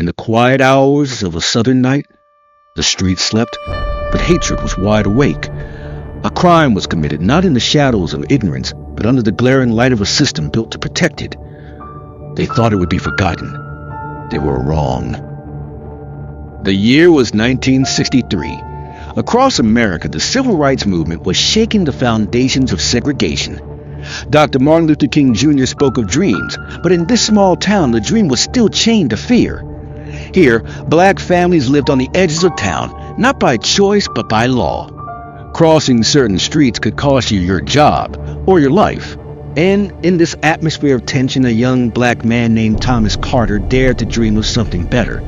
In the quiet hours of a southern night, the streets slept, but hatred was wide awake. A crime was committed not in the shadows of ignorance, but under the glaring light of a system built to protect it. They thought it would be forgotten. They were wrong. The year was 1963. Across America, the civil rights movement was shaking the foundations of segregation. Dr. Martin Luther King Jr. spoke of dreams, but in this small town, the dream was still chained to fear. Here, black families lived on the edges of town, not by choice, but by law. Crossing certain streets could cost you your job or your life. And in this atmosphere of tension, a young black man named Thomas Carter dared to dream of something better.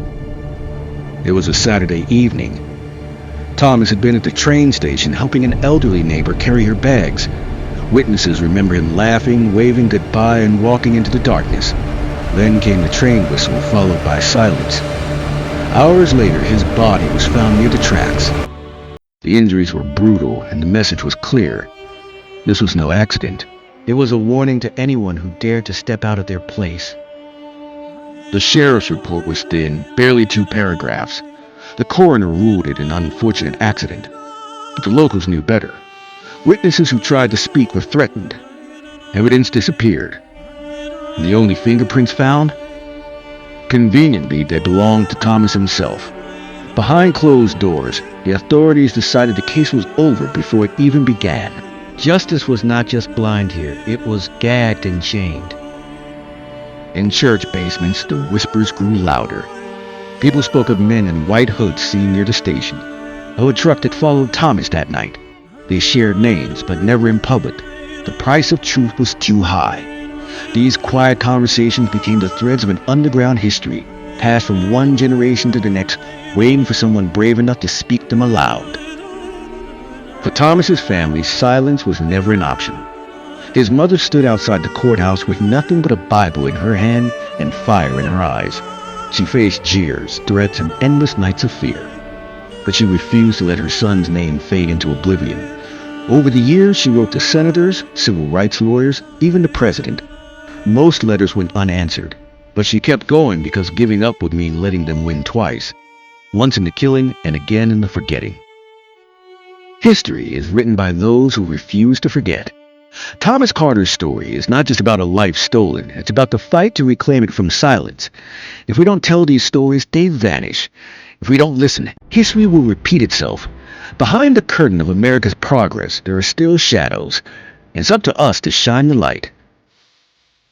It was a Saturday evening. Thomas had been at the train station helping an elderly neighbor carry her bags. Witnesses remember him laughing, waving goodbye, and walking into the darkness. Then came the train whistle, followed by silence. Hours later, his body was found near the tracks. The injuries were brutal, and the message was clear. This was no accident. It was a warning to anyone who dared to step out of their place. The sheriff's report was thin, barely 2 paragraphs. The coroner ruled it an unfortunate accident. But the locals knew better. Witnesses who tried to speak were threatened. Evidence disappeared. And the only fingerprints found? Conveniently, they belonged to Thomas himself. Behind closed doors, the authorities decided the case was over before it even began. Justice was not just blind here, it was gagged and chained. In church basements, the whispers grew louder. People spoke of men in white hoods seen near the station. Of a truck that followed Thomas that night. They shared names, but never in public. The price of truth was too high. These quiet conversations became the threads of an underground history, passed from one generation to the next, waiting for someone brave enough to speak them aloud. For Thomas's family, silence was never an option. His mother stood outside the courthouse with nothing but a Bible in her hand and fire in her eyes. She faced jeers, threats, and endless nights of fear. But she refused to let her son's name fade into oblivion. Over the years, she wrote to senators, civil rights lawyers, even the president. Most letters went unanswered, but she kept going because giving up would mean letting them win twice. Once in the killing and again in the forgetting. History is written by those who refuse to forget. Thomas Carter's story is not just about a life stolen. It's about the fight to reclaim it from silence. If we don't tell these stories, they vanish. If we don't listen, history will repeat itself. Behind the curtain of America's progress, there are still shadows. It's up to us to shine the light.